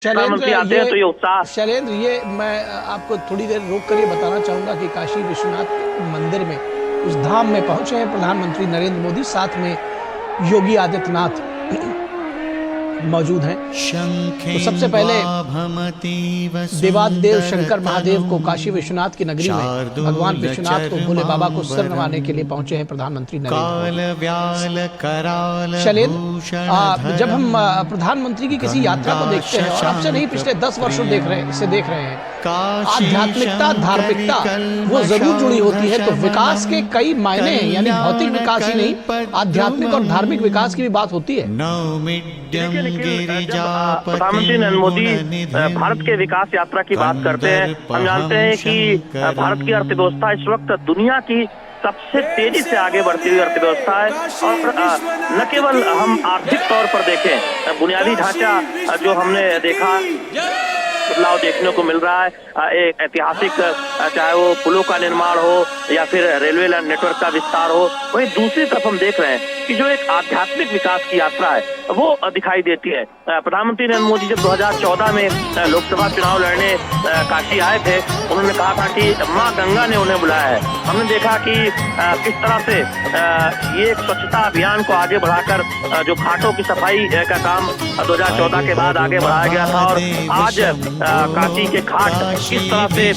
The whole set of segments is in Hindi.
प्रधानमंत्री आते हैं तो ये उत्साह। शैलेंद्र, ये मैं आपको थोड़ी देर रोक कर ये बताना चाहूंगा कि काशी विश्वनाथ मंदिर में उस धाम में पहुंचे हैं प्रधानमंत्री नरेंद्र मोदी, साथ में योगी आदित्यनाथ मौजूद हैं। तो सबसे पहले देवादिदेव शंकर महादेव को काशी विश्वनाथ की नगरी में भगवान विश्वनाथ को भोले बाबा को सिर नवाने के लिए पहुंचे हैं प्रधानमंत्री नरेंद्र। शैलेंद्र, जब हम प्रधानमंत्री की किसी यात्रा को देखते हैं, और अब से नहीं पिछले 10 वर्षों देख रहे हैं, आध्यात्मिकता धार्मिकता वो जरूर जुड़ी होती है। तो विकास के कई मायने हैं, यानी भौतिक विकास ही नहीं, आध्यात्मिक और धार्मिक विकास की भी बात होती है। प्रधानमंत्री नरेंद्र मोदी भारत के विकास यात्रा की बात करते हैं। हम जानते हैं कि भारत की अर्थव्यवस्था इस वक्त दुनिया की सबसे तेजी से आगे बढ़ती हुई अर्थव्यवस्था है। और न केवल हम आर्थिक तौर पर देखें, बुनियादी ढांचा जो हमने देखा बदलाव देखने को मिल रहा है, एक ऐतिहासिक, चाहे वो पुलों का निर्माण हो या फिर रेलवे नेटवर्क का विस्तार हो, वहीं दूसरी तरफ हम देख रहे हैं कि जो एक आध्यात्मिक विकास की यात्रा है वो दिखाई देती है। प्रधानमंत्री नरेंद्र मोदी जब 2014 में लोकसभा चुनाव लड़ने काशी आए थे, उन्होंने कहा था कि मां गंगा ने उन्हें बुलाया है। हमने देखा कि किस तरह से ये स्वच्छता अभियान को आगे बढ़ाकर जो घाटों की सफाई का काम 2014 के बाद आगे बढ़ाया गया था, और आज काशी के घाट किस तरह से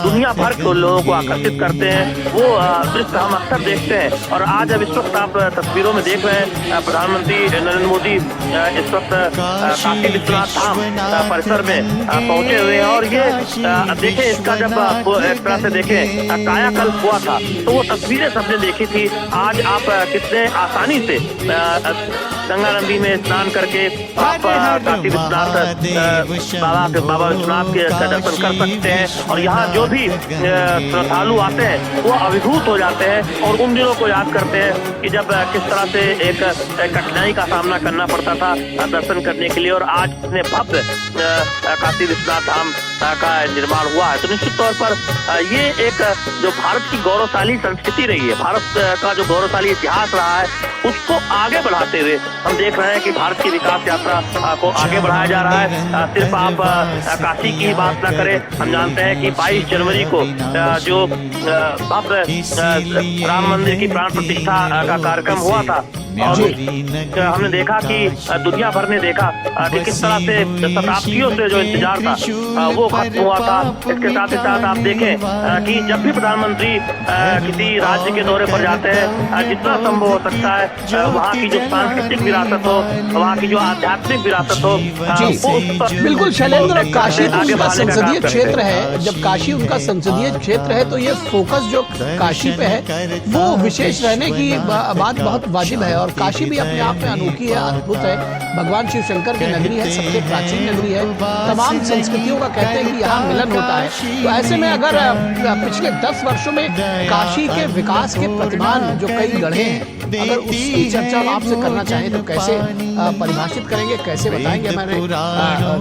दुनिया भर के लोगों को आकर्षित करते हैं, वो दृश्य हम अक्सर देखते हैं। और आज अब इस वक्त आप तस्वीरों में देख रहे हैं प्रधानमंत्री नरेंद्र मोदी इस वक्त काशी विश्वनाथ धाम परिसर में पहुंचे हुए हैं। और ये देखें, इसका जब एक तरह से देखें कायाकल्प हुआ था तो वो तस्वीरें सबने देखी थी। आज आप कितने आसानी से गंगा नदी में स्नान करके आप काशी विश्वनाथ बाबा विश्वनाथ के दर्शन कर सकते हैं। और यहाँ जो भी श्रद्धालु आते हैं वो अभिभूत हो जाते हैं और उन दिनों को याद करते हैं कि जब किस तरह से एक कठिनाई का सामना करना पड़ता था दर्शन करने के लिए, और आज इतने भव्य काशी विश्वनाथ धाम का निर्माण हुआ है। तो निश्चित तौर पर ये एक जो भारत की गौरवशाली संस्कृति रही है, भारत का जो गौरवशाली इतिहास रहा है, उसको आगे बढ़ाते हुए हम देख रहे हैं कि भारत की विकास यात्रा को आगे बढ़ाया जा रहा है। सिर्फ आप काशी की बात न करें, हम जानते हैं कि 22 जनवरी को जो भव्य राम मंदिर की प्राण प्रतिष्ठा का कार्यक्रम हुआ था, और हमने देखा कि दुनिया भर ने देखा कि किस तरह से शताब्दियों से जो इंतजार था वो खत्म हुआ था। इसके साथ ही साथ आप देखें कि जब भी प्रधानमंत्री किसी राज्य के दौरे पर जाते हैं, जितना संभव हो सकता है वहाँ की जो सांस्कृतिक विरासत हो, वहाँ की जो आध्यात्मिक विरासत हो, बिल्कुल शैलेंद्र, काशी उनका संसदीय क्षेत्र है। जब काशी उनका संसदीय क्षेत्र है तो ये फोकस जो काशी पे है वो विशेष रहने की बात बहुत वाजिब है। और काशी भी अपने आप में अनोखी है, अद्भुत है, भगवान शिव शंकर की नगरी है, सबसे प्राचीन नगरी है, तमाम संस्कृतियों का कहते हैं कि यहाँ मिलन होता है। तो ऐसे में अगर पिछले 10 वर्षों में काशी के विकास के प्रतिमान जो कई गढ़े हैं, अगर उसकी चर्चा आपसे करना चाहें तो कैसे परिभाषित करेंगे, कैसे बताएंगे हमारे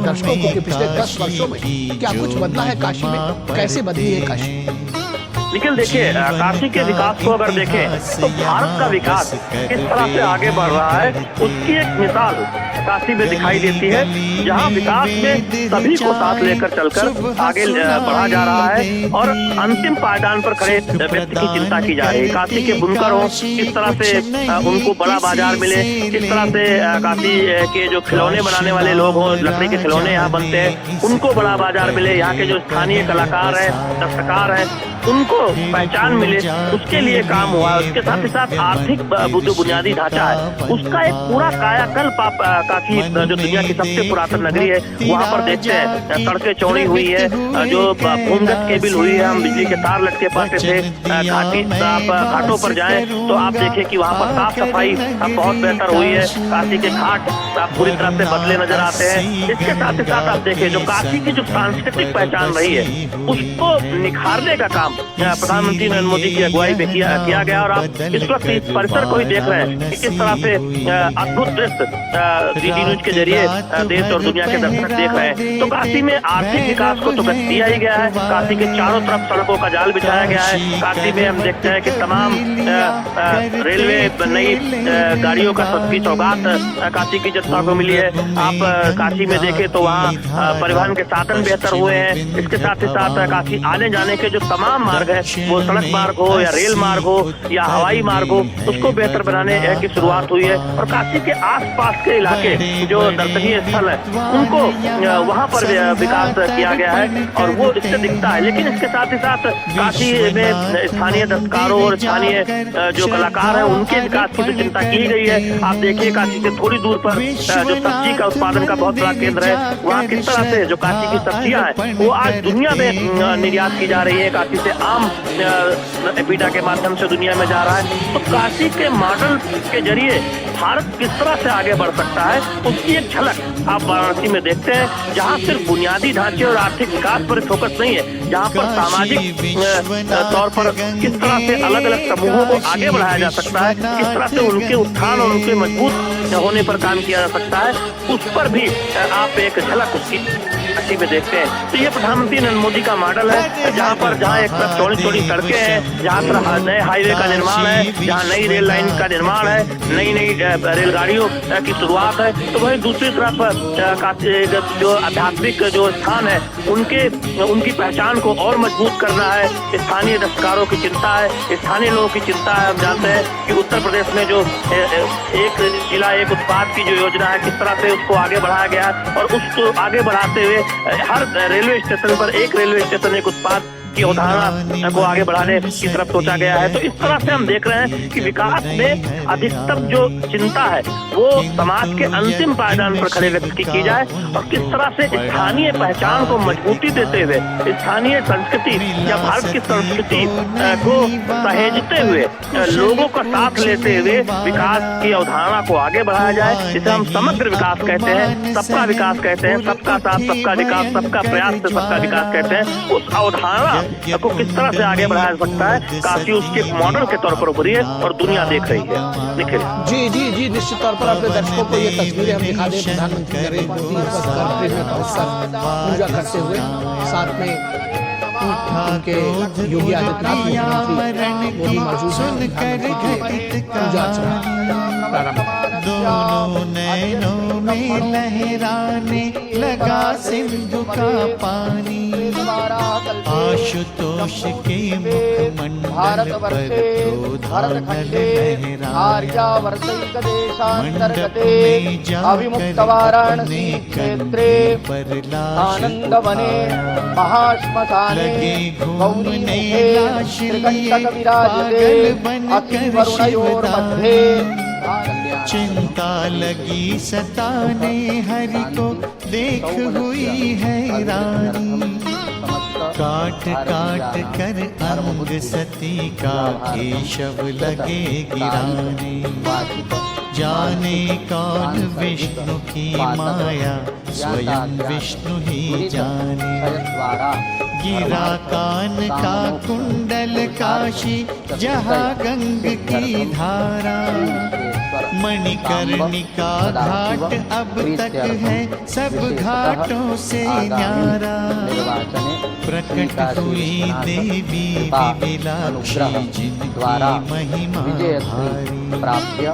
दर्शकों को कि पिछले 10 वर्षों में क्या कुछ बदला है काशी में, कैसे बदली है काशी? लेकिन देखिए, काशी के विकास को अगर देखें तो भारत का विकास किस तरह से आगे बढ़ रहा है उसकी एक मिसाल काशी में दिखाई देती है, जहां विकास में सभी को साथ लेकर चलकर आगे बढ़ा जा रहा है और अंतिम पायदान पर खड़े व्यक्ति की चिंता की जा रही है। काशी के बुनकर हो, किस तरह से उनको बड़ा बाजार मिले, किस तरह से काशी के जो खिलौने बनाने वाले लोग हों, लकड़ी के खिलौने यहाँ बनते हैं, उनको बड़ा बाजार मिले, यहाँ के जो स्थानीय कलाकार हैं, दस्तकार हैं, उनको पहचान मिले, उसके लिए काम हुआ है। उसके साथ ही साथ आर्थिक जो बुनियादी ढांचा है उसका एक पूरा कायाकल्प आप काशी जो दुनिया की सबसे पुरातन नगरी है वहाँ पर देखते हैं। सड़कें चौड़ी हुई है, जो भूमिगत केबल हुई है, हम बिजली के तार लटके पाते थे, आप घाटों पर जाएं तो आप देखें कि वहाँ पर साफ सफाई बहुत बेहतर हुई है। काशी के घाट पूरी तरह से बदले नजर आते हैं। इसके साथ ही साथ आप देखें जो काशी की जो सांस्कृतिक पहचान रही है उसको निखारने का काम प्रधानमंत्री नरेंद्र मोदी की अगुवाई में किया गया। और आप इस वक्त इस परिसर को ही देख रहे हैं कि किस तरह से अद्भुत दृश्य DD न्यूज के जरिए देश और दुनिया के दर्शक देख रहे हैं। तो काशी में आर्थिक विकास को तो गति दिया ही गया है। काशी के चारों तरफ सड़कों का जाल बिछाया गया है। काशी में हम देखते हैं कि तमाम रेलवे नई गाड़ियों का सबकी सौगात काशी की जनता को मिली है। आप काशी में देखें तो वहाँ परिवहन के साधन बेहतर हुए हैं। इसके साथ ही साथ काशी आने जाने के जो तमाम मार्ग है, वो सड़क मार्ग हो या रेल मार्ग हो या हवाई मार्ग हो, उसको बेहतर बनाने की शुरुआत हुई है। और काशी के आसपास के इलाके जो दर्शनीय स्थल है, उनको वहाँ पर विकास किया गया है और वो इससे दिखता है। लेकिन इसके साथ ही साथ काशी में स्थानीय दस्तकारों और स्थानीय जो कलाकार हैं, उनके विकास की भी चिंता की गई है। आप देखिए काशी से थोड़ी दूर पर जो सब्जी का उत्पादन का बहुत बड़ा केंद्र है, वहाँ किस तरह से जो काशी की सब्जियां हैं वो आज दुनिया में निर्यात की जा रही है। काशी से आम एपीडा के माध्यम से दुनिया में जा रहा है। तो काशी के मॉडल के जरिए भारत किस तरह से आगे बढ़ सकता है, उसकी एक झलक आप वाराणसी में देखते हैं, जहाँ सिर्फ बुनियादी ढांचे और आर्थिक विकास पर फोकस नहीं है, जहाँ पर सामाजिक तौर पर किस तरह से अलग अलग समूहों को आगे बढ़ाया जा सकता है, किस तरह से उनके उत्थान और उनके मजबूत होने पर काम किया जा सकता है, उस पर भी आप एक झलक उसकी काशी में देखते हैं। तो ये प्रधानमंत्री नरेंद्र मोदी का मॉडल है, जहाँ एक तरफ चौड़ी चौड़ी सड़कें हैं, जहाँ पर नए हाईवे का निर्माण है, जहाँ नई रेल लाइन का निर्माण है, नई नई रेलगाड़ियों की शुरुआत है। तो वही दूसरी तरफ जो आध्यात्मिक जो स्थान है, उनकी पहचान को और मजबूत करना है। स्थानीय दस्तकारों की चिंता है, स्थानीय लोगों की चिंता है। हम जानते हैं कि उत्तर प्रदेश में जो एक जिला एक उत्पाद की जो योजना है, किस तरह से उसको आगे बढ़ाया गया है और उसको आगे बढ़ाते हुए हर रेलवे स्टेशन पर एक रेलवे स्टेशन एक उत्पाद की अवधारणा को आगे बढ़ाने की तरफ सोचा गया है। तो इस तरह से हम देख रहे हैं कि विकास में अधिकतर जो चिंता है वो समाज के अंतिम पायदान पर खड़े व्यक्ति की जाए और किस तरह से स्थानीय पहचान को मजबूती देते हुए स्थानीय संस्कृति या भारत की संस्कृति को सहेजते हुए लोगों का साथ लेते हुए विकास की अवधारणा को आगे बढ़ाया जाए, जिसे हम समग्र विकास कहते हैं, सबका विकास कहते हैं, सबका साथ सबका विकास, सबका प्रयास से सबका विकास कहते हैं। उस अवधारणा को किस तरह से आगे बढ़ाया सकता है, काशी उसके मॉडल के तौर पर उभरी है और दुनिया देख रही है। निखिल जी निश्चित तौर पर अपने दर्शकों को ये तस्वीरें हम दिखा दें। प्रधानमंत्री नरेंद्र मोदी इस वक्त गर्भगृह में पहुंचकर पूजा करते हुए, साथ में उनके योगी आदित्यनाथ मुख्यमंत्री वो भी मौजूद हैं। पूजा अर्चना प्रारंभ। दोनों नैनों में लहराने लगा सिंधु का पानी, आशुतोष के मुखमंडल पर क्रोधानल लहरा, मंडप में जाकर अपने क्षेत्रे आनंदवने महाश्मशाने लगे घूमने लाश लिए पागल बनकर चिंता लगी सताने हरि को देख हुई हैरानी, काट काट कर अंग सती का केशव लगे गिराने, जाने कौन विष्णु की माया स्वयं विष्णु ही जाने, गिरा कान का कुंडल काशी जहाँ गंग की धारा, मणिकर्णिका घाट अब तक है सब घाटों से न्यारा, प्रकट हुई देवी विविलाक्षी जिनकी महिमा भारी,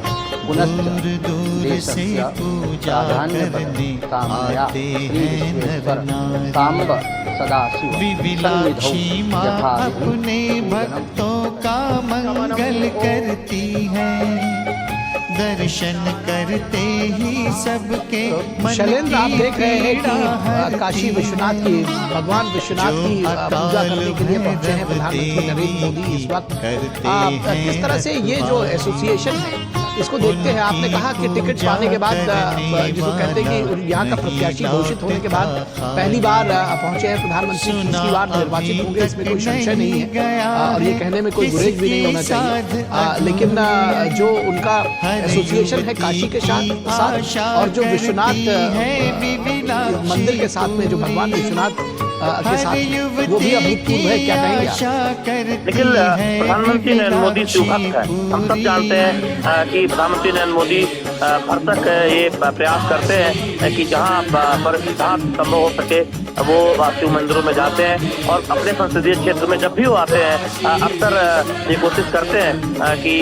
दूर दूर से पूजा करने आते हैं नर नारी, विविलाक्षी माँ अपने भक्तों का मंगल करती है, दर्शन करते ही सबके शैलेंद्र, आप देख रहे हैं कि काशी विश्वनाथ की भगवान विश्वनाथ की पूजा करने के लिए पहुंचे हैं प्रधानमंत्री नरेंद्र मोदी इस वक्त। किस तरह से ये जो एसोसिएशन है इसको देखते हैं? आपने कहा कि टिकट पाने के बाद, जिसको कहते हैं कि यहाँ का प्रत्याशी घोषित होने के बाद पहली बार पहुंचे हैं प्रधानमंत्री, तीसरी बार निर्वाचित होंगे, इसमें कोई संशय नहीं है और ये कहने में कोई गुरेज भी नहीं होना चाहिए। लेकिन जो उनका एसोसिएशन है काशी के साथ और जो विश्वनाथ मंदिर के साथ में जो भगवान विश्वनाथ के साथ, वो भी अभूतपूर्व है, क्या कहेंगे? लेकिन प्रधानमंत्री नरेंद्र मोदी शिवभक्त है। हम सब जानते हैं कि प्रधानमंत्री नरेंद्र मोदी भर तक ये प्रयास करते हैं कि जहाँ पर संभव हो सके वो शिव मंदिरों में जाते हैं और अपने संसदीय क्षेत्र में जब भी वो आते हैं अक्सर ये कोशिश करते हैं कि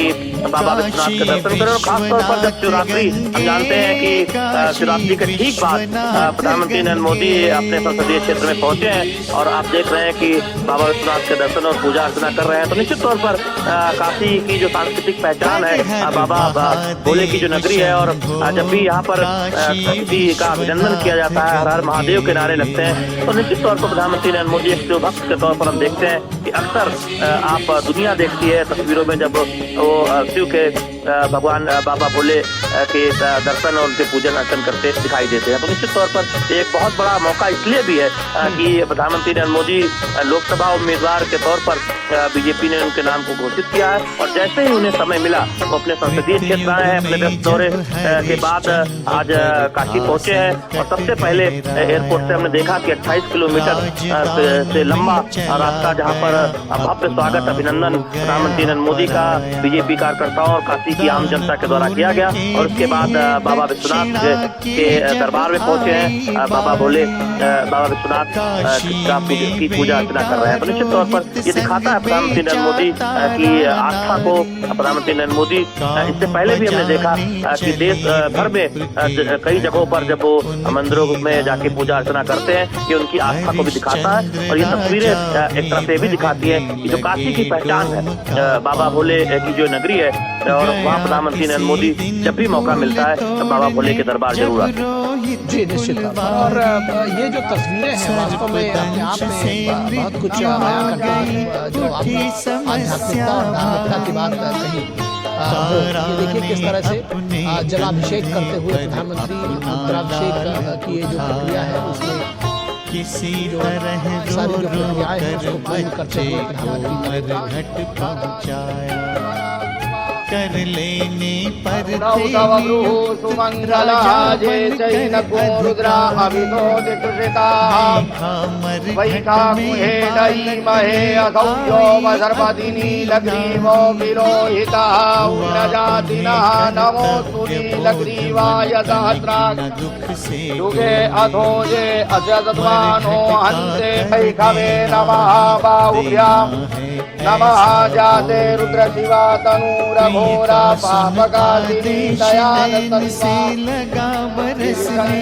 बाबा विश्वनाथ के दर्शन करें। और खासतौर पर जब शिवरात्रि, हम जानते हैं कि शिवरात्रि के ठीक बाद प्रधानमंत्री नरेंद्र मोदी अपने संसदीय क्षेत्र में पहुंचे हैं और आप देख रहे हैं कि बाबा विश्वनाथ के दर्शन और पूजा अर्चना कर रहे हैं। तो निश्चित तौर पर काशी की जो सांस्कृतिक पहचान है, बाबा भोले की जो नगरी है, और जब भी यहाँ पर किसी का अभिनंदन किया जाता है, हर हर महादेव के नारे लगते हैं, तो निश्चित तौर पर प्रधानमंत्री नरेंद्र मोदी एक शिव भक्त के तौर पर हम देखते हैं कि अक्सर आप दुनिया देखती है तस्वीरों में जब वो शिव के भगवान बाबा भोले के दर्शन और उनके पूजन अर्चन करते दिखाई देते हैं। तो निश्चित तौर पर एक बहुत बड़ा मौका इसलिए भी है कि प्रधानमंत्री नरेंद्र मोदी लोकसभा उम्मीदवार के तौर पर बीजेपी ने उनके नाम को घोषित किया है और जैसे ही उन्हें समय मिला वो अपने संसदीय क्षेत्र आए हैं। अपने 10 दौरे के बाद आज काशी पहुंचे हैं और सबसे पहले एयरपोर्ट से हमने देखा कि 28 किलोमीटर से लंबा रास्ता, जहां पर भव्य स्वागत अभिनंदन प्रधानमंत्री नरेंद्र मोदी का बीजेपी कार्यकर्ताओं और काशी की आम जनता के द्वारा किया गया और उसके बाद बाबा विश्वनाथ के दरबार में पहुंचे हैं। बाबा भोले बाबा विश्वनाथ की पूजा अर्चना कर रहे हैं। तो निश्चित तौर पर ये दिखाता है प्रधानमंत्री नरेंद्र मोदी की आस्था को। प्रधानमंत्री नरेंद्र मोदी इससे पहले भी हमने देखा कि देश भर में कई जगहों पर जब वो मंदिरों में जाके पूजा अर्चना करते हैं, ये उनकी आस्था को भी दिखाता है और ये तस्वीरें एक तरह से भी दिखाती है कि जो काशी की पहचान है, बाबा भोले की जो नगरी है, और वहाँ प्रधानमंत्री नरेंद्र मोदी जब भी मौका मिलता है तो बाबा भोले के दरबार जरूर आते हैं। जी निश्चित। और ये जो तस्वीरें हैं वास्तव में अपने आप में बहुत कुछ बयां करती हैं। जो आपने आध्यात्मिकता और धार्मिकता की बात कही, ये देखिए किस तरह से जलाभिषेक करते हुए प्रधानमंत्री रुद्राभिषेक की ये जो प्रक्रिया है उसमें किसी तरह सारी जो प्रक्रियाएं हैं उसको पूर्ण करते हुए प्रधानमंत्री घट पहुंचाया कर लेने पर सुमंगला जे चैन को रुद्रा अभितो दिकृता वैका मुहे दई महे असौयो वसर्पदिनी लग्रीवो विरोहिता उन्नजातिना नमो सुनी लग्रीवाय सहस्राक्ष युगे अधोजे अजदत्वानो हन्ते वैखवे नमः बाहुभ्याम् नमः जाते रुद्र शिवा तनूरघोरा पापकालिनी दयानंद से लगा बरसने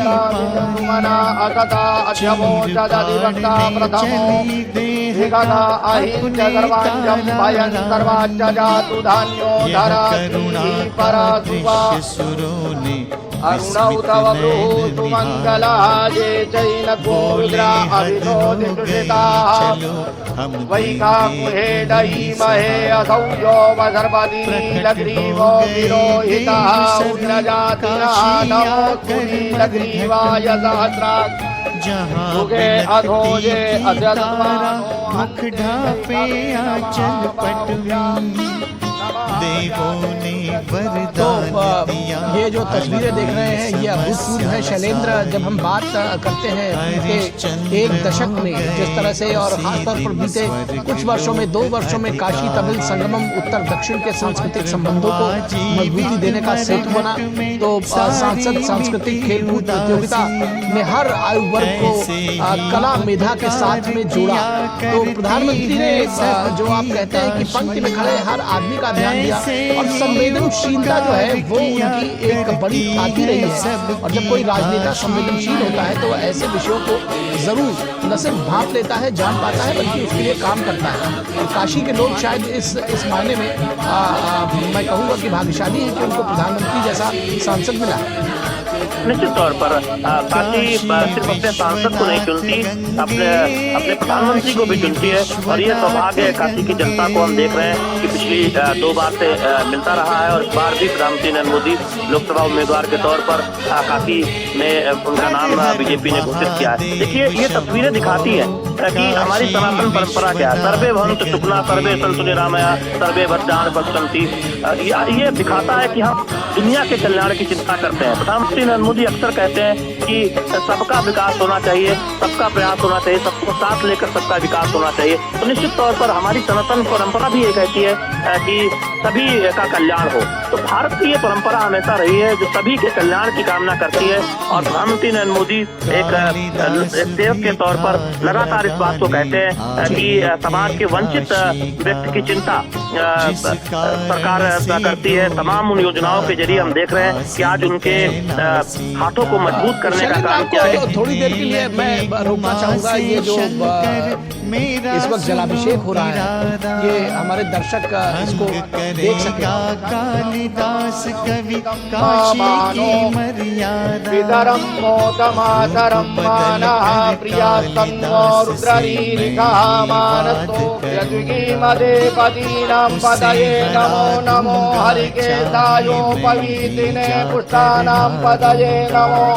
मना अकथा अध्यमोचदिवक्ता प्रथमो विगता अहिंस सर्वाञ्जं भयं सर्वाच्च जातु धान्यो धराति परासुवा अरुणौ तव भ्रुः सुमङ्गला ये चैनको रुद्रा अभितो दिकृताः वैकामुहे दहीमहे असौयो वसर्पदिनी लग्रीवो विरोहितः उन्नजातिनः नमोस्तुति लग्रीवाय सहस्राक्ष युगे अधोजे अजत्वानो मुख ढापे आंचल पटवी देवों ने वरदान दिया। ये जो तस्वीरें देख रहे हैं ये अभूतपूर्व है शैलेंद्र। जब हम बात करते हैं कि एक दशक में जिस तरह से और खासतौर पर बीते कुछ वर्षों में 2 वर्षों में काशी तमिल संगमम उत्तर दक्षिण के सांस्कृतिक संबंधों को मजबूती देने का सेतु बना, तो सांसद सांस्कृतिक खेलकूद प्रतियोगिता ने हर आयु वर्ग को कला मेधा के साथ में जोड़ा। तो प्रधानमंत्री ने जो आप कहते हैं कि पंक्ति में खड़े हर आदमी का ध्यान दिया और संवेदनशीलता जो है वो उनकी एक बड़ी ताकत रही है। और जब कोई राजनेता संवेदनशील होता है तो ऐसे विषयों को जरूर न सिर्फ भांप लेता है, जान पाता है, बल्कि उसके लिए काम करता है। और काशी के लोग शायद इस मायने में मैं कहूँगा कि भाग्यशाली है कि उनको प्रधानमंत्री जैसा सांसद मिला। निश्चित तौर पर काशी सिर्फ अपने सांसद को नहीं चुनती, अपने प्रधानमंत्री को भी चुनती है और ये सौभाग्य है काशी की जनता को। हम देख रहे हैं कि पिछली 2 बार से मिलता रहा है और इस बार भी प्रधानमंत्री नरेंद्र मोदी लोकसभा उम्मीदवार के तौर पर काशी में उनका नाम बीजेपी ने घोषित किया है। देखिए ये तस्वीरें दिखाती है कि हमारी सनातन परंपरा क्या है। सर्वे भवन्तु सुखिनः सर्वे सन्तु निरामया सर्वे भद्राणि पश्यन्ति। ये दिखाता है कि हम दुनिया के कल्याण की चिंता करते हैं। प्रधानमंत्री नरेंद्र मोदी अक्सर कहते हैं कि सबका विकास होना चाहिए, सबका प्रयास होना चाहिए, सबको साथ लेकर सबका विकास होना चाहिए। तो निश्चित तौर पर हमारी सनातन परंपरा भी ये कहती है कि सभी का कल्याण हो। तो भारत की ये परंपरा हमेशा रही है जो सभी के कल्याण की कामना करती है, और प्रधानमंत्री नरेंद्र मोदी एक सेवक के तौर पर लगातार इस बात को कहते हैं कि समाज के वंचित व्यक्ति की चिंता सरकार करती है। तमाम उन योजनाओं के जरिए हम देख रहे हैं कि आज उनके हाथों को मजबूत करने का काम किया है। थोड़ी देर के लिए मैं रोकना चाहूंगा, ये जो इस वक्त जलाभिषेक हो रहा है, ये हमारे दर्शक इसको देख सके। कालिदास कवि काशी की मर्यादा विदरम मोदमातरम मानः प्रियास्तन्नो रुद्ररीरिका मानसो यद्विगीमदेपदीनां पदये नमो नमो हरिकेशायोपवीतिने पुष्टानां पदये नमो।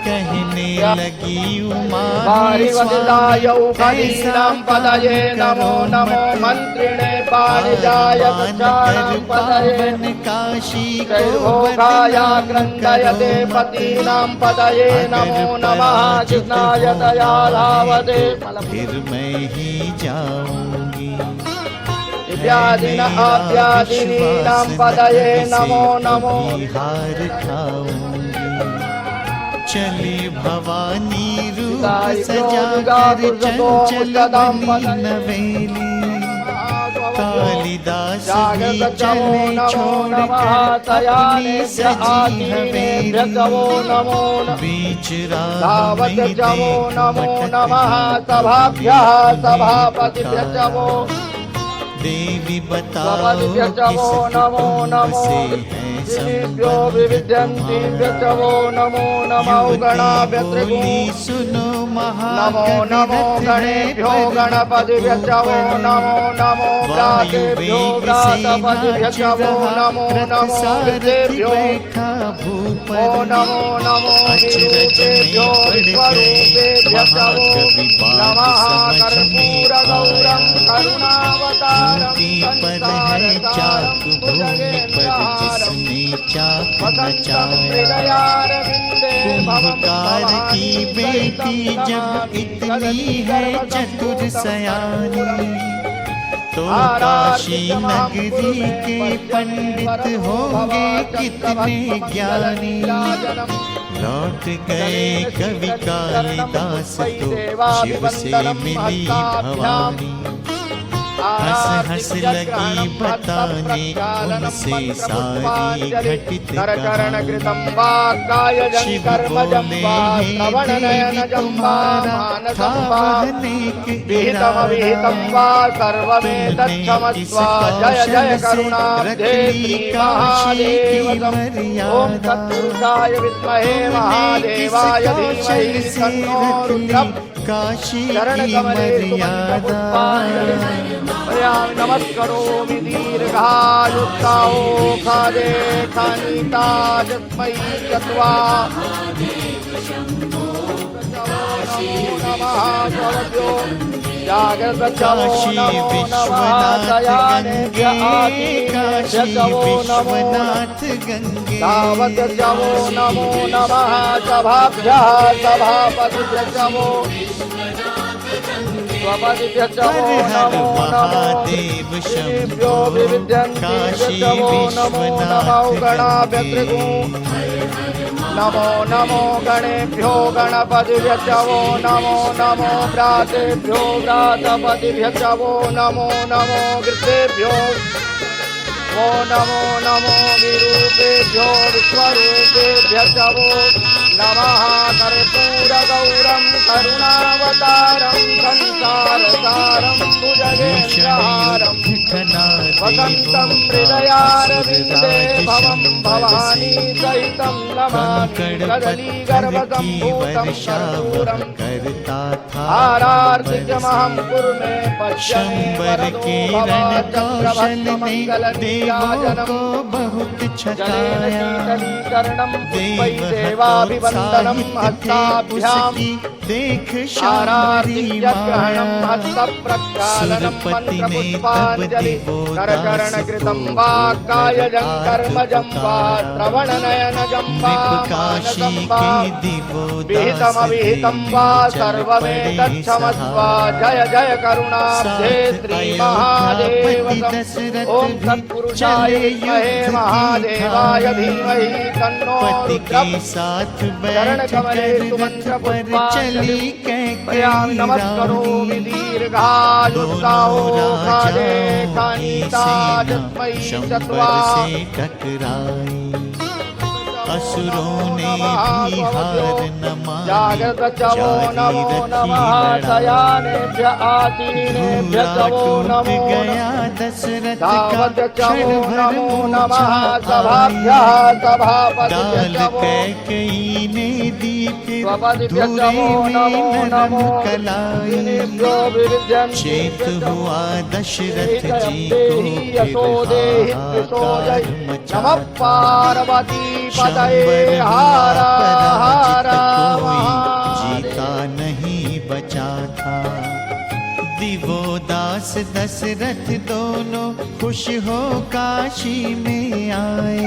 कहने लगी उमा पारिवदितायौपदीनां पदये नमो नमो मंत्रिणे पारिजाय तुषाणां पदये काशी त्रैलोकाया क्रन्दयते पतीनां पदये नमो नमः कृष्णाय दयालावते। फिर मैं ही जाऊंगी इत्यादिन आद्यादिनीनां पदये नमो नमो। हार खाऊंगी चली भवानी रूप सजा कर चंचल बनी नवेली। कालिदास भी चले छोड़ कर अपनी सजी हवेली। बीच राह में जवो नमो नमः सभाभ्यः सभापतिभ्यः जवो। देवी बताओ किस से है दिव्यो विविध्यन्ति व्यचवो नमो नमो गणाभ्यत्रिगुणी सुनो नमो नमो गणेभ्यो गणपतिभ्यचवो नमो नमो व्रातेभ्यो व्रातपतिभ्यचवो नमो नमो विदेभ्यो ओ नमो नमो विरूपेभ्यो विश्वरूपेभ्यचवो नमः कर्पूरगौरं करुणावतारं संसारसारं भुजगेन्द्रहारं कुंभकार की बेटी जब इतनी है चतुर सयानी, तो काशी नगरी के पंडित होंगे कितने ज्ञानी। लौट गए कवि कालिदास तो शिव से मिली भवानी। हंस हंस लगी बताने उनसे सारी घटित कहानी। शिव बोले हे तुम्हारा था अनेक इरादा, तुमने इस कौशल से रख ली काशी की मर्यादा। तुमने इस कौशल से रख ली काशी की मर्यादा। नमस्करोमि दीर्घायुक्ताओ खादे खानीता जस्मै यत्वा काशी विश्वनाथ गंगे, काशी विश्वनाथ गंगे। तावत् जवो नमो नमः सभाभ्यः सभापतिभ्यः हर हर महादेव शंभो काशी विश्वनाथ नमो नमो गणेभ्यो गणपतिभ्यो नमो नमो व्रातेभ्यो व्रातपतिभ्यो नमो नमो गृहेभ्यो ओ नमो नमो विरूपेभ्यो विश्वरूपेभ्यो नमः कर्पूरगौरं करुणावतारं संसारसारं भुजगेन्द्रहारं वसन्तं हृदयारविन्दे भवं भवानी सहितं नमामि कदलीगर्भसम्भूतं कर्पूरं आरार्तिकमहं कुर्मे शंबर के रण कौशल ने देवों को बहुत छकाया। देवाभिवन्दनं हस्ताभ्यां देख शारदी माया। हस्तप्रक्षालनं सुरपति ने तब चलि करचरणकृतं वा कायजं कर्मजं वा श्रवणनयनजं वा मानसं वा विहितमविहितं वा सर्वमेतच्छमस्व जय जय करुणाब्धे श्रीमहादेव ॐ सत्पुरुषाय विद्महे महादेवाय धीमहि तन्नो रुद्रः चरणकमले सुमन्त्रपुष्पाञ्जलिं प्रयामि नमस्करोमि दीर्घायुष्काहो खादे खानीता जस्मै चत्वारि असुरों ने भी हार न मानी जागृत चवो नमो नमः शयानेभ्य आसीनेभ्य चवो नमो गया दशरथ धावत का चवो क्षण नमो भर नमः सभाभ्यः सभापतिभ्य चवो कैकेयी ने दी फिर स्वपतिभ्य धूरे चवो नमो में नमो नरम कलाई दिनेभ्यो विविध्यन्ति चेत हुआ दशरथ जी देहि यशो देहि त्रिशोदय नमः पार्वती पतये हारा हारा जीता नहीं बचा था दिवोदास दशरथ दोनों खुश हो काशी में आए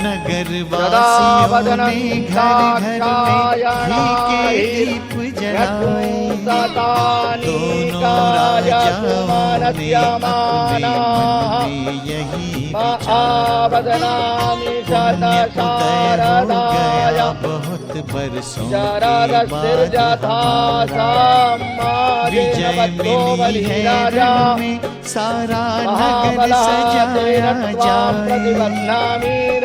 नगर वासियों ने घर घर में घी के दीप जलाए दोनों राजाओं ने अपने मन में यही महावदनामि शतशारदाय बहुत बरसों विजय मिली है राजा में सारा नगर सजाया जाए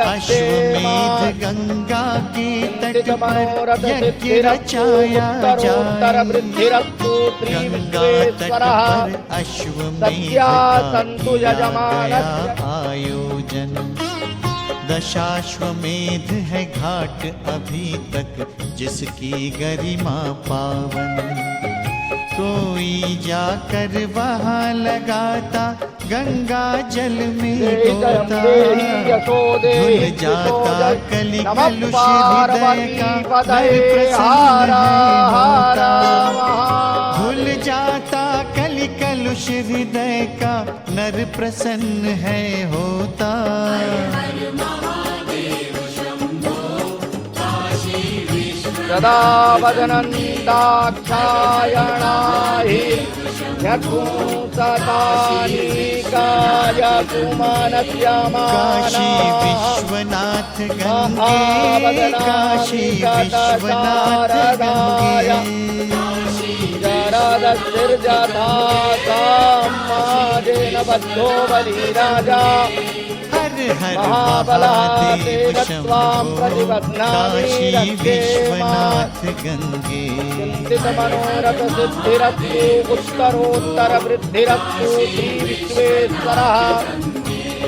अश्वमेध गंगा के तट पर यज्ञ रचाया जाए गंगा तट पर अश्वमेध आयोजन दशाश्वमेध है घाट अभी तक जिसकी गरिमा पावन कोई जाकर वहाँ लगाता गंगा जल में गोता धुल जाता कलि कलुष हृदय का नर प्रसन्न है होता धुल जाता कलि कलुष हृदय का नर प्रसन्न है होता सदा वदनन्दाक्षायणाहि यत्पुंसकालिकाय काशी विश्वनाथ गंगे काशी विश्वनाथ गंगे शरदस्तिर्जथा समाजेन बद्धो बलिराजा हर हर महाबलादेव त्वां शंभो प्रतिबध्नामि काशी रक्षे विश्वनाथ गंगे चिन्तितमनोरथ सिद्धिरस्तु उत्तरोत्तर वृद्धिरस्तु श्री विश्वेश्वरः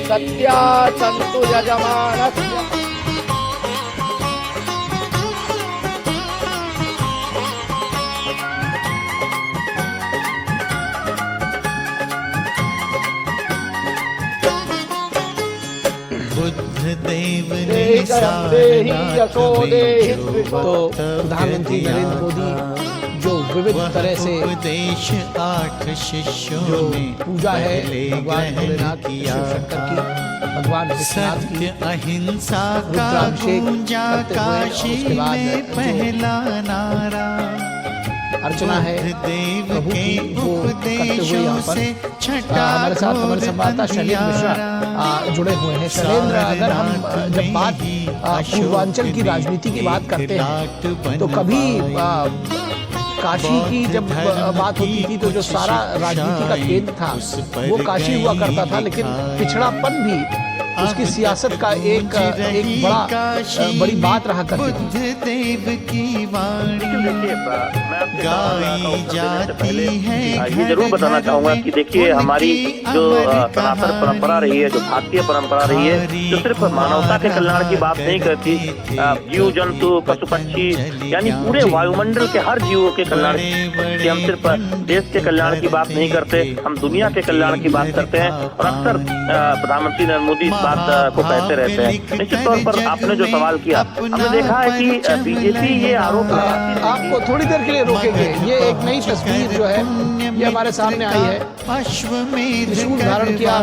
सत्या सन्तु यजमानस्य बुद्ध देव ने तो प्रधानमंत्री नरेंद्र मोदी जो विविध तरह से उपदेश 8 शिष्यों जो ने पूजा है भगवान भोलेनाथ की किया शिव शंकर की भगवान विश्वनाथ की सत्य अहिंसा का रुद्राभिषेक गूंजा करते हुए और काशी उसके बाद में जो पहला नारा अर्चना है देव प्रभु के की वो करते हुए यहाँ पर उपदेशों से छठा हमारे साथ हमारे संवाददाता शैलेंद्र मिश्रा जुड़े हुए हैं। शैलेंद्र, अगर हम जब बात पूर्वांचल की राजनीति की बात करते हैं तो कभी काशी की जब बात होती थी तो जो सारा राजनीति का केंद्र था वो काशी हुआ करता था, लेकिन पिछड़ापन भी उसकी सियासत का एक बड़ी बात रहा करती थी। देव की वाणी गाई जाती है। ये जरूर बताना चाहूंगा कि देखिए हमारी जो सनातन परंपरा रही है, जो भारतीय परंपरा रही है, जो सिर्फ मानवता के कल्याण की बात नहीं करती, जीव जंतु पशु पक्षी यानी पूरे वायुमंडल के हर जीवों के कल्याण की हम सिर्फ देश के कल्याण की बात नहीं करते, हम दुनिया के कल्याण की बात करते हैं। और अक्सर प्रधानमंत्री नरेंद्र मोदी इस बात को कहते रहते हैं। निश्चित तौर पर आपने जो सवाल किया, हमने देखा है कि बीजेपी ये आरोप आपको थोड़ी देर के लिए रोकेंगे। ये एक नई तस्वीर जो है ये हमारे सामने आई है। त्रिशूल धारण किया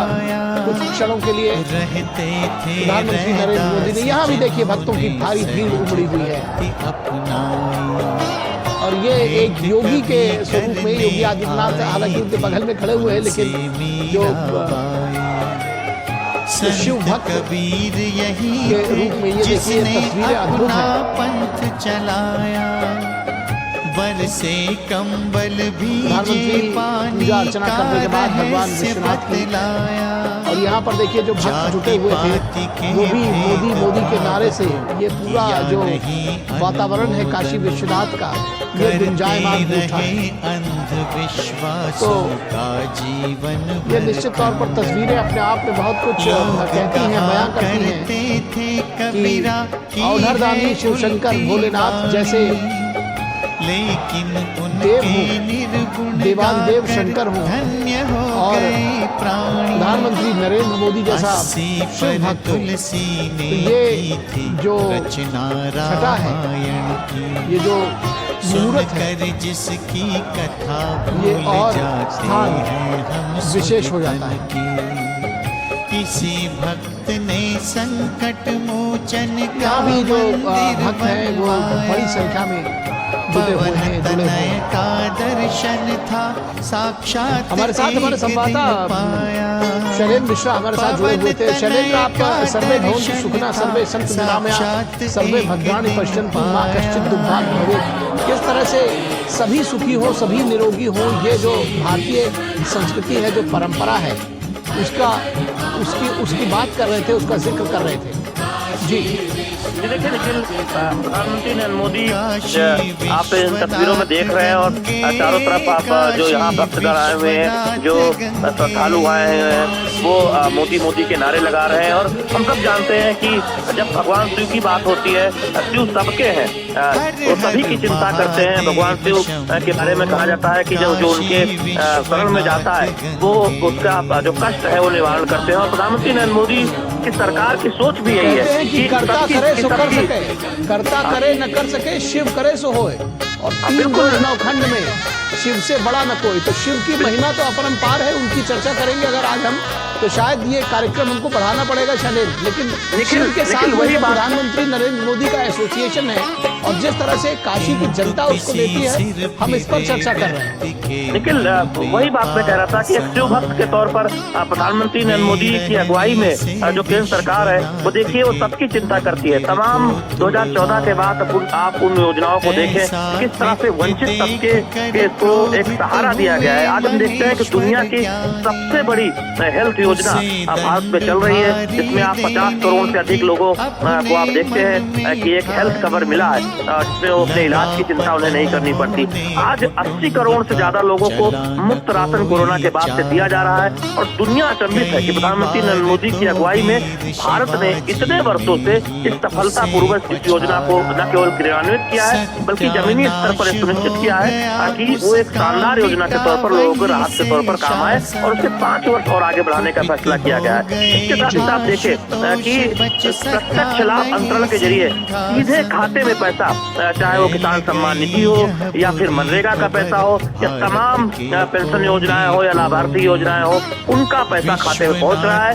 कुछ क्षणों के लिए प्रधानमंत्री नरेंद्र मोदी ने। यहाँ भी देखिए भक्तों की भारी भीड़ उमड़ी हुई है और ये एक योगी के स्वरूप में योगी आदित्यनाथ हालांकि उनके बगल में खड़े हुए हैं, लेकिन जो शिव भक्त कबीर यही के रूप में ये देखिए तस्वीरें अद्भुत हैं। पंथ चलाया बरसे कंबल भी प्रधानमंत्री पूजा अर्चना करने के बाद भगवान विश्वनाथ की और यहाँ पर देखिए जो भक्त जुटे हुए थे वो भी मोदी मोदी के नारे से ये पूरा जो वातावरण है काशी विश्वनाथ का ये गुंजायमान हो उठा है। तो ये निश्चित तौर पर तस्वीरें अपने आप में बहुत कुछ कहती हैं, बयां करती हैं कि औढ़रदानी शिव शंकर भोलेनाथ जैसे देव हूँ, देवादिदेव शंकर हूँ और प्रधानमंत्री नरेंद्र मोदी जैसा शिव भक्त हूँ। तो ये जो छटा है, ये जो मुहूर्त है, जिसकी कथा ये और स्थान विशेष हो जाता है। किसी भक्त ने संकट मोचन यहाँ भी जो भक्त हैं वो बड़ी संख्या में जुटे हुए हैं, जुड़े हुए हैं। का दर्शन था साक्षात हमारे साथ हमारे संवाददाता शैलेंद्र मिश्रा हमारे साथ जुड़े हुए थे। शैलेंद्र, आपका सर्वे भवन्तु सुखिनः सर्वे सन्तु निरामया सर्वे भद्राणि पश्यन्तु मा कश्चित् दुर्भाग् भवेत्। किस तरह से सभी सुखी हो, सभी निरोगी हो, ये जो भारतीय संस्कृति है, जो परंपरा है, उसकी बात कर रहे थे, उसका जिक्र कर रहे थे। जी देखिए निखिल, प्रधानमंत्री नरेंद्र मोदी आप इन तस्वीरों में देख रहे हैं और चारों तरफ आप जो यहाँ भक्तगण आए हुए हैं, जो श्रद्धालु आए हैं, वो मोदी मोदी के नारे लगा रहे हैं। और हम सब जानते हैं कि जब भगवान शिव की बात होती है, शिव सबके हैं, वो सभी की चिंता करते हैं। भगवान शिव के बारे में कहा जाता है कि जो उनके शरण में जाता है वो उसका जो कष्ट है वो निवारण करते हैं। और प्रधानमंत्री नरेंद्र मोदी की सरकार की सोच भी यही है कि करता करे सो कर सके, करता करे न कर सके, शिव करे सो होए। और तीन नवखंड में शिव से बड़ा न कोई। तो शिव की महिमा तो अपरंपार है, उनकी चर्चा करेंगे अगर आज हम, तो शायद ये कार्यक्रम हमको बढ़ाना पड़ेगा शैलेंद्र। लेकिन शिव के साथ वही प्रधानमंत्री नरेंद्र मोदी का एसोसिएशन है और जिस तरह से काशी की जनता उसको देती है, हम इस पर चर्चा कर रहे हैं। निखिल, वही बात मैं कह रहा था कि एक शिव भक्त के तौर पर प्रधानमंत्री नरेंद्र मोदी की अगुवाई में जो केंद्र सरकार है वो देखिए वो सबकी चिंता करती है। तमाम 2014 के बाद आप उन योजनाओं को देखें किस तरह से वंचित तबके को एक सहारा दिया गया है। आज हम देखते हैं कि दुनिया की सबसे बड़ी हेल्थ योजना भारत में चल रही है, जिसमें आप 50 करोड़ से अधिक लोगों को आप देखते हैं कि एक हेल्थ कवर मिला है, जिसमें वो अपने इलाज की चिंता उन्हें नहीं करनी पड़ती। आज 80 करोड़ से ज्यादा लोगों को मुफ्त राशन कोरोना के बाद से दिया जा रहा है। और दुनिया अचंभित है कि प्रधानमंत्री नरेंद्र मोदी की अगुवाई में भारत ने इतने वर्षों से इस सफलता पूर्वक इस योजना को न केवल क्रियान्वित किया है बल्कि जमीनी स्तर पर सुनिश्चित किया है ताकि वो एक शानदार योजना के तौर पर लोगों को राहत के तौर पर काम आए। और उसके 5 वर्ष और आगे बढ़ाने का फैसला किया गया है। इसके साथ ही आप देखें कि प्रत्यक्ष लाभ अंतरण के जरिए सीधे खाते में पैसा, चाहे वो किसान सम्मान निधि हो या फिर मनरेगा का पैसा हो या तमाम पेंशन योजनाएं हो या लाभार्थी योजनाएं हो, उनका पैसा खाते में पहुंच रहा है।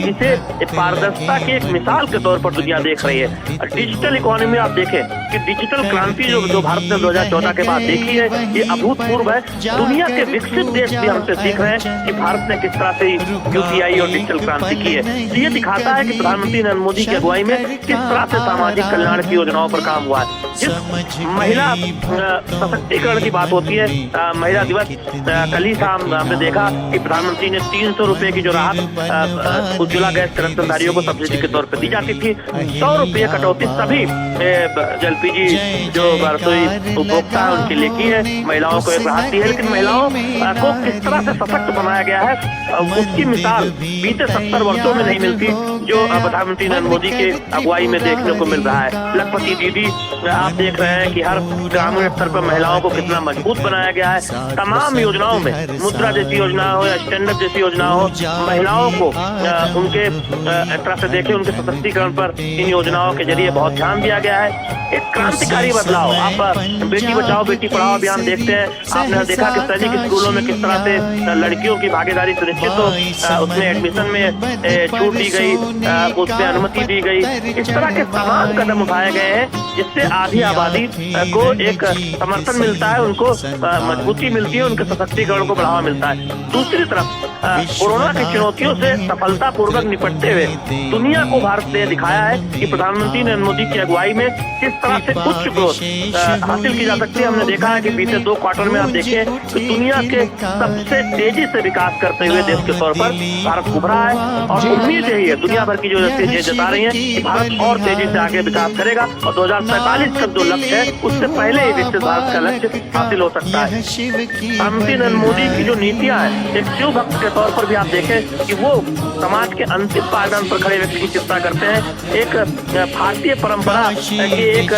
इसे पारदर्शिता की एक मिसाल के तौर पर दुनिया देख रही है। डिजिटल इकोनॉमी आप देखें कि डिजिटल क्रांति जो भारत ने 2014 के बाद देखी है, ये अभूतपूर्व है। दुनिया के विकसित देश भी हमसे सीख रहे हैं कि भारत ने किस तरह से यूपीआई और डिजिटल क्रांति की है। तो ये दिखाता है कि प्रधानमंत्री नरेंद्र मोदी की अगुवाई में किस तरह से सामाजिक कल्याण की योजनाओं पर काम हुआ है। जिस महिला सशक्तिकरण की बात होती है, महिला दिवस कल ही हमने देखा कि प्रधानमंत्री ने 300 रुपए की जो राहत उज्ज्वला गैस कनेक्शनधारियों को सब्सिडी के तौर पर दी जाती थी, 100 रुपये कटौती सभी एलपीजी जो रसोई उपभोक्ता है उनके लिए की है। महिलाओं को एक राहत दी है, लेकिन महिलाओं को किस तरह से सशक्त बनाया गया है उसकी मिसाल बीते 70 वर्षों में नहीं मिलती, जो प्रधानमंत्री नरेंद्र मोदी के अगुवाई में देखने को मिल रहा है। लखपति दीदी आप देख रहे हैं कि हर ग्रामीण स्तर पर महिलाओं को कितना मजबूत बनाया गया है। तमाम योजनाओं में, मुद्रा जैसी योजना हो या स्टैंड अप जैसी योजना हो, महिलाओं को उनके तरह से देखें, उनके सशक्तिकरण पर इन योजनाओं के जरिए बहुत ध्यान दिया गया है। एक क्रांतिकारी बदलाव। आप बेटी बचाओ बेटी पढ़ाओ अभियान देखते हैं, आपने देखा कि सैनिक स्कूलों में किस तरह से लड़कियों की भागीदारी सुनिश्चित हो, उसमें एडमिशन में छूट दी गई, उसमें अनुमति दी गई। इस तरह के तमाम कदम उठाए गए हैं जिससे आधी आबादी को एक समर्थन मिलता है, उनको मजबूती मिलती है, उनके सशक्तिकरण को बढ़ावा मिलता है। दूसरी तरफ कोरोना की चुनौतियों से सफलतापूर्वक निपटते हुए दुनिया को भारत ने दिखाया है कि प्रधानमंत्री नरेंद्र मोदी की अगुवाई में किस तरह से उच्च ग्रोथ हासिल की जा सकती है। हमने देखा है कि बीते 2 क्वार्टर में आप देखिए तो दुनिया के सबसे तेजी से विकास करते हुए देश के तौर पर भारत उभरा है और उम्मीद यही है, दुनिया भर की जो जता रही है कि भारत और तेजी से आगे विकास करेगा और 2045 का जो लक्ष्य है उससे पहले ही विकसित भारत का लक्ष्य हासिल हो सकता है। प्रधानमंत्री नरेंद्र मोदी की जो नीतियां हैं, एक शिव भक्त के तौर पर भी आप देखें कि वो समाज के अंतिम पायदान पर खड़े व्यक्ति की चिंता करते हैं। एक भारतीय परंपरा के एक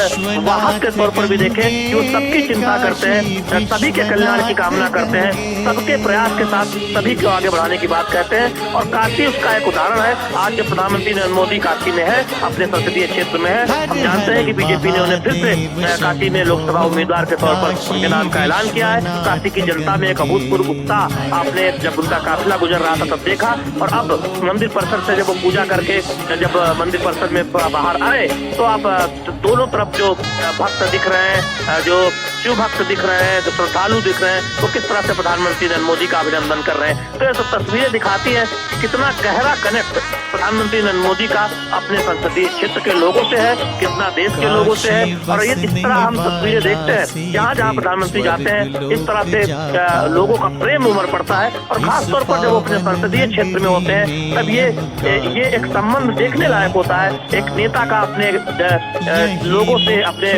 वाहक के तौर पर भी देखें कि वो सबकी चिंता करते हैं, सभी के कल्याण की कामना करते हैं, सबके प्रयास के साथ सभी को आगे बढ़ाने की बात कहते हैं। और काशी उसका एक उदाहरण है। आज जब प्रधानमंत्री नरेंद्र मोदी काशी में है, अपने संसदीय क्षेत्र में है, हम जानते हैं कि बीजेपी ने उन्हें फिर से काशी में लोकसभा उम्मीदवार के तौर पर उनके नाम का ऐलान किया है। काशी की जनता में एक अभूतपूर्व उत्साह आपने जब उनका काफिला गुजर रहा था तब देखा। और अब मंदिर परिसर से जब वो पूजा करके जब मंदिर परिसर में बाहर आए तो आप दोनों तरफ जो भक्त दिख रहे हैं, जो शिव भक्त दिख रहे हैं, जो श्रद्धालु दिख रहे हैं, वो किस तरह से प्रधानमंत्री नरेंद्र मोदी का अभिनंदन कर रहे हैं। तो ये सब तस्वीरें दिखाती हैं कितना गहरा कनेक्ट प्रधानमंत्री नरेंद्र मोदी का अपने संसदीय क्षेत्र के लोगों से है, कितना देश के लोगों से है। और ये इस तरह हम तस्वीरें देखते हैं, जहाँ जहाँ प्रधानमंत्री जाते हैं इस तरह से लोगों का प्रेम उमड़ पड़ता है। और खास तौर पर जब वो अपने संसदीय क्षेत्र में होते हैं तब ये एक संबंध देखने लायक होता है। एक नेता का अपने लोगों से, अपने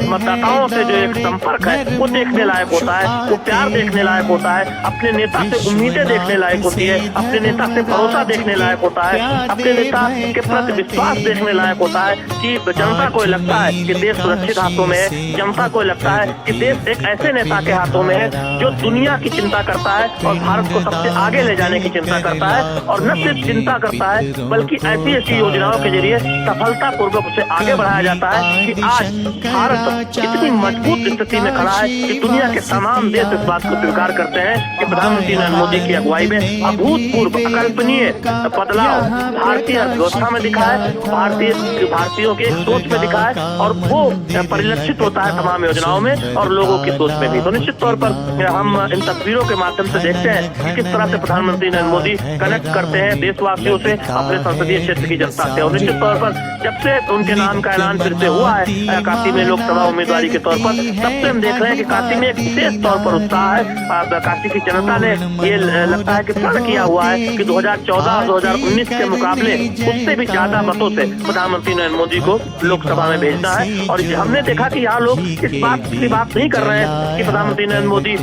मतदाताओं से जो एक संपर्क है वो देखने लायक होता है, वो प्यार देखने लायक होता है, अपने नेता से उम्मीदें देखने लायक होती है, अपने नेता से भरोसा देखने लायक होता है, अपने नेता के प्रति विश्वास देखने लायक होता है कि जनता को लगता है कि देश सुरक्षित हाथों में है, जनता को लगता है कि देश एक ऐसे नेता के हाथों में है जो दुनिया की चिंता करता है और भारत को सबसे आगे ले जाने की चिंता करता है। और न सिर्फ चिंता करता है बल्कि ऐसी ऐसी योजनाओं के जरिए सफलतापूर्वक उसे आगे बढ़ाया जाता है कि आज भारत इतनी मजबूत स्थिति में खड़ा है कि दुनिया के तमाम देश इस बात को स्वीकार करते हैं कि प्रधानमंत्री नरेंद्र मोदी की अगुवाई में अभूतपूर्व अकल्पनीय बदलाव भारतीय अर्थव्यवस्था में दिखा है, भारतीयों के सोच में दिखा है और वो परिलक्षित होता है तमाम योजनाओं में और लोगों की सोच में भी। तो निश्चित तौर पर हम इन तस्वीरों के माध्यम से देखते हैं कि किस तरह से प्रधानमंत्री नरेंद्र मोदी कनेक्ट करते हैं देशवासियों से, अपने संसदीय क्षेत्र की जनता से। और निश्चित तौर पर जब से उनके नाम का ऐलान फिर से हुआ है काशी में लोकसभा उम्मीदवारी के तौर पर, तब से हम देख रहे हैं कि काशी में एक विशेष तौर पर उत्साह है। काशी की जनता ने ये लगता है कि प्रण किया हुआ है कि 2014 और 2019 के मुकाबले उससे भी ज्यादा मतों से प्रधानमंत्री नरेंद्र मोदी को लोकसभा में भेजना है। और हमने देखा कि यहाँ लोग इस बात की बात नहीं कर रहे हैं कि प्रधानमंत्री नरेंद्र मोदी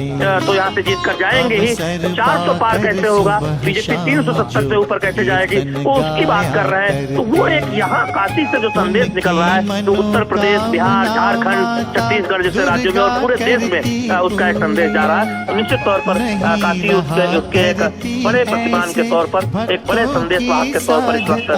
तो यहाँ से जीत कर जाएंगे ही, 400 पार कैसे होगा, बीजेपी 370 से ऊपर कैसे जाएगी, वो उसकी बात कर रहे हैं। तो वो एक यहाँ काशी से जो संदेश निकल रहा है तो उत्तर प्रदेश, बिहार, झारखंड, छत्तीसगढ़ जैसे राज्यों में और पूरे देश में उसका एक संदेश जा रहा है। तो निश्चित तौर पर काशी उसके एक बड़े प्रतिमान के तौर पर, एक बड़े संदेश वाहक के तौर पर इस वक्त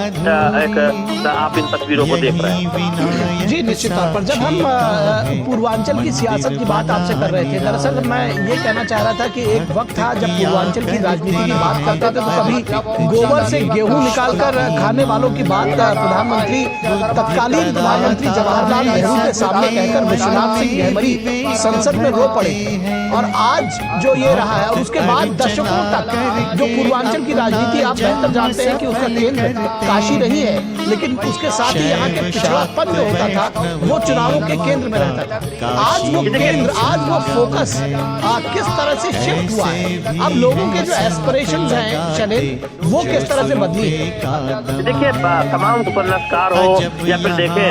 एक आप इन तस्वीरों को देख रहे हैं। जी निश्चित तौर पर जब हम पूर्वांचल की सियासत की बात आपसे कर रहे थे, दरअसल मैं ये कहना चाह रहा था कि एक वक्त था जब पूर्वांचल की राजनीति की बात करते थे तो कभी गोबर से गेहूं निकालकर खाने वालों की बात प्रधानमंत्री, तत्कालीन प्रधानमंत्री जवाहरलाल नेहरू के सामने कहकर विश्वनाथ सिंह गहमरी संसद में रो पड़े। और आज जो ये रहा है और उसके बाद दशकों तक जो पूर्वांचल की राजनीति आप बेहतर जानते हैं कि उसका केंद्र काशी रही है, लेकिन उसके साथ ही यहाँ के पिछड़ापन जो होता था वो चुनावों के केंद्र में रहता था। आज वो केंद्र, आज वो फोकस किस तरह से शिफ्ट हुआ है, अब लोगों के जो एस्पिरेशंस हैं शैलेंद्र, वो किस तरह से बदली है। देखिए तमाम उपन्यासकार हो या फिर देखें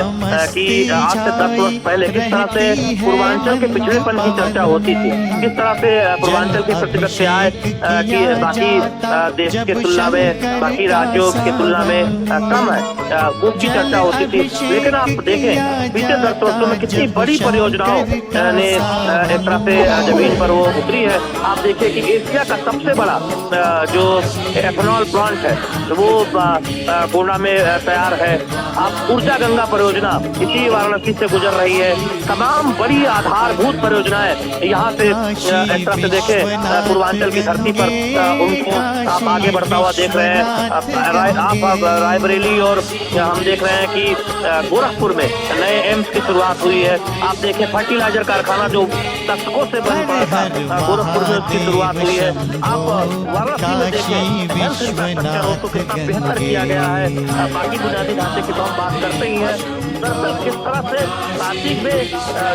कि आज से 10 वर्ष पहले किस तरह से पूर्वांचल के पिछड़ेपन की चर्चा होती थी, किस तरह से पूर्वांचल की प्रतिबद्धताएं कि बाकी देश के तुलना में, बाकी राज्यों की तुलना में कम है, ऊंची चर्चा होती थी, लेकिन आप देखें बीते 10 वर्षों में कितनी बड़ी परियोजनाओं ने एक तरह से जमीन पर वो उतरी है। आप देखिए कि एशिया का सबसे बड़ा जो एथेनॉल प्लांट है वो पूर्णा में तैयार है। आप ऊर्जा गंगा परियोजना इसी वाराणसी से गुजर रही है। तमाम बड़ी आधारभूत परियोजनाएं यहाँ से एक तरह से देखें पूर्वांचल की धरती पर उनको आप आगे बढ़ता हुआ देख रहे हैं। आप रायबरेली और हम देख रहे हैं कि गोरखपुर में नए एम्स की शुरुआत हुई है। आप देखें फर्टिलाइजर कारखाना जो दशकों से बंद पड़ा था, गोरखपुर में उसकी शुरुआत हुई है। आप वाराणसी में देखें हेल्थ इंफ्रास्ट्रक्चर को कितना बेहतर किया गया है। बाकी बुनियादी ढांचे की तो हम बात करते ही हैं। दरअसल किस तरह से काशी में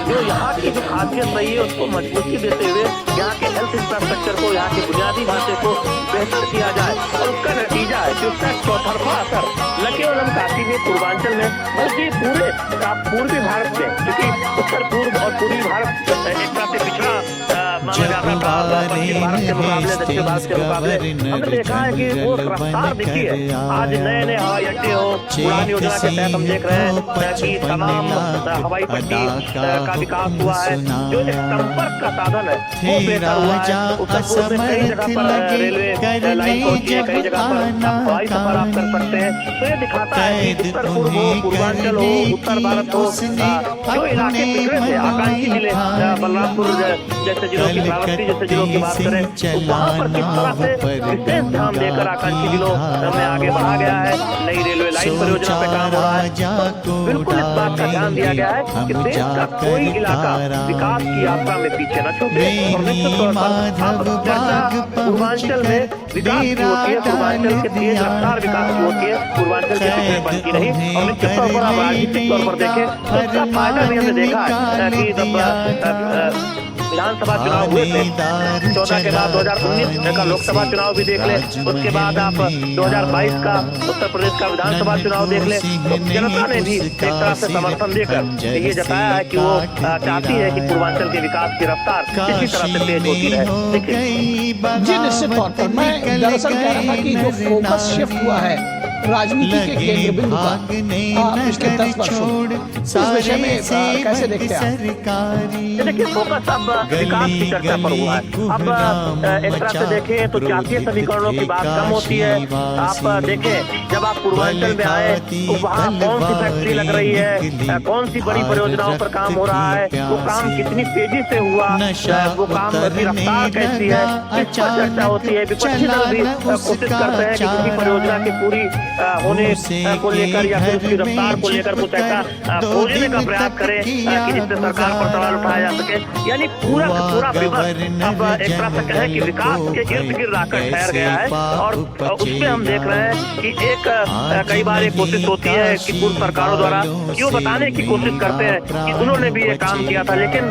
जो यहाँ की जो खासियत रही है उसको मजबूती देते हुए यहाँ के हेल्थ इंफ्रास्ट्रक्चर को, यहाँ के बुनियादी ढांचे को बेहतर किया जाए और उसका नतीजा है कि उसका चौतरफा असर न केवल काशी में, पूर्वांचल में, बल्कि पूरे पूर्वी भारत में, क्योंकि उत्तर पूर्व और पूर्वी भारत एक तरह से पिछड़ा माना जाता था पश्चिम भारत के मुकाबले, दक्षिण भारत के मुकाबले। हमने देखा है कि वो रफ्तार दिखी है। आज नए नए हवाई अड्डे हो, उड़ान योजना के तहत हम देख रहे हैं कि तमाम हवाई पट्टी का विकास हुआ है। जो एक संपर्क का साधन है वो बेहतर हुआ है। उत्तर पूर्व में कई जगह पर रेलवे लाइन पहुंची है, कई जगह पर हवाई सफर आप कर सकते हैं। तो ये दिखाता है कि उत्तर पूर्व हो, पूर्वांचल हो, उत्तर भारत हो, जो इलाके पिछड़े थे, आकांक्षी जिले, बलरामपुर जैसे जिलों की, श्रावस्ती जैसे जिलों की बात करें तो वहाँ पर किस तरह से विशेष ध्यान देकर आकांक्षी जिलों में आगे बढ़ा गया है। नई रेलवे लाइन परियोजना पे काम हो रहा है। बिल्कुल इस बात का ध्यान दिया गया है कि देश का कोई इलाका विकास की यात्रा में पीछे न छूटे। और निश्चित तौर पर चर्चा पूर्वांचल में विकास की होती है, पूर्वांचल के तेज रफ्तार विकास की होती है, पूर्वांचल के पिछड़े बन की नहीं। और निश्चित तौर पर आप राजनीतिक तौर पर देखें तो उसका फायदा भी हमने देखा है कि विधानसभा चुनाव हुए थे 14 के बाद 2019 का लोकसभा चुनाव भी देख ले, उसके बाद आप 2022 का उत्तर प्रदेश का विधानसभा चुनाव देख ले, तो जनता ने भी एक तरह से समर्थन देकर ये जताया है कि वो चाहती है कि पूर्वांचल के विकास की रफ्तार इसी तरह से तेज होती रहे। जी निश्चित तौर पर मैं दरअसल कह रहा था कि जो फोकस शिफ्ट हुआ है राजनीति के केंद्र बिंदु का पिछले 10 वर्षों इस विषय में कैसे देखते हैं? देखिए फोकस अब विकास की चर्चा पर हुआ है। अब एक तरह से देखें तो जातीय समीकरणों की बात कम होती है। आप देखें जब आप पूर्वांचल में आए तो वहाँ कौन सी फैक्ट्री लग रही है, कौन सी बड़ी परियोजनाओं पर काम हो रहा है, वो काम कितनी तेजी से हुआ, वो काम की रफ्तार कैसी है, इस पर चर्चा होती है। विपक्षी दल भी कोशिश करते हैं कि किसी परियोजना की पूरी होने को लेकर या फिर उसकी रफ्तार को लेकर कुछ ऐसा खोजने का प्रयास करें कि जिससे सरकार पर सवाल उठाया जा सके। यानी पूरा का पूरा विमर्श अब एक तरह से कहें कि विकास के इर्द गिर्द आकर ठहर गया है। और उसमें हम देख रहे हैं कि एक कई बार एक कोशिश होती है कि पूर्व सरकारों द्वारा क्यों बताने की कोशिश करते हैं कि उन्होंने भी ये काम किया था, लेकिन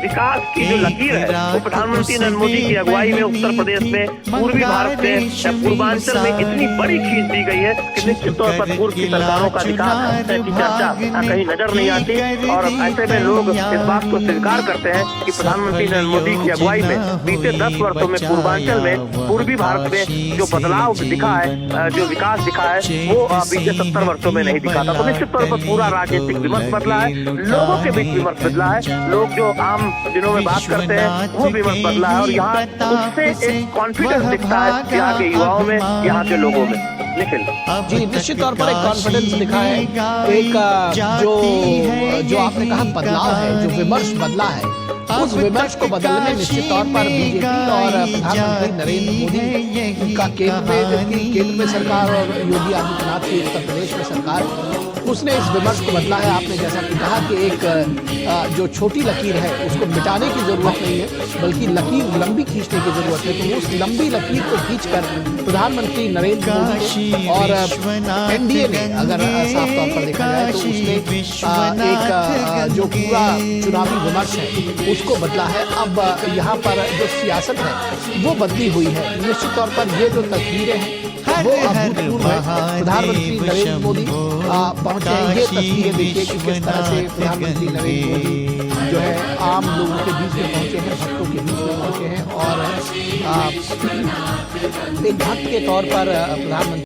विकास की जो लकीर है वो प्रधानमंत्री नरेंद्र मोदी की अगुवाई में उत्तर प्रदेश में, पूर्वी भारत में, पूर्वांचल में इतनी बड़ी खींच दी गई है कि निश्चित तौर पर पूर्व की सरकारों का विकास की चर्चा कहीं नजर नहीं आती। और ऐसे में लोग इस बात को स्वीकार करते हैं कि प्रधानमंत्री नरेंद्र मोदी की अगुवाई में बीते 10 वर्षों में पूर्वांचल में, पूर्वी भारत में जो बदलाव दिखा है, जो विकास दिखा है, वो बीते 70 वर्षों में नहीं दिखा था। तो निश्चित तौर पर पूरा राजनीतिक विमर्श बदला है, लोगों के बीच विमर्श बदला है, लोग जो आम दिनों में बात करते हैं वो विमर्श बदला है। और यहाँ उससे एक कॉन्फिडेंस दिखता है यहाँ के युवाओं में, यहाँ के लोगों में। जी निश्चित तौर पर एक कॉन्फिडेंस दिखा है। एक जो आपने कहा बदलाव है, जो विमर्श बदला है, उस विमर्श को बदलने में निश्चित तौर पर बीजेपी और प्रधानमंत्री नरेंद्र मोदी का केंद्र में सरकार और योगी आदित्यनाथ की उत्तर प्रदेश में सरकार, उसने इस विमर्श को बदला है। आपने जैसा कि कहा कि एक जो छोटी लकीर है उसको मिटाने की जरूरत नहीं है, बल्कि लकीर लंबी खींचने की जरूरत है। तो उस लंबी लकीर को खींचकर प्रधानमंत्री नरेंद्र मोदी और एनडीए ने, अगर साफ तौर पर देखा जाए तो उसने एक जो पूरा चुनावी विमर्श है उसको बदला है। अब यहाँ पर जो सियासत है वो बदली हुई है। निश्चित तौर पर ये जो तस्वीरें हैं वो अभूतपूर्व है। प्रधानमंत्री नरेंद्र मोदी पहुंचे हैं, ये तस्वीरें देखिए कि किस तरह से प्रधानमंत्री नरेंद्र मोदी जो है आम लोगों के बीच में पहुंचे हैं, भक्तों के बीच में पहुंचे हैं। और एक भक्त के तौर पर प्रधानमंत्री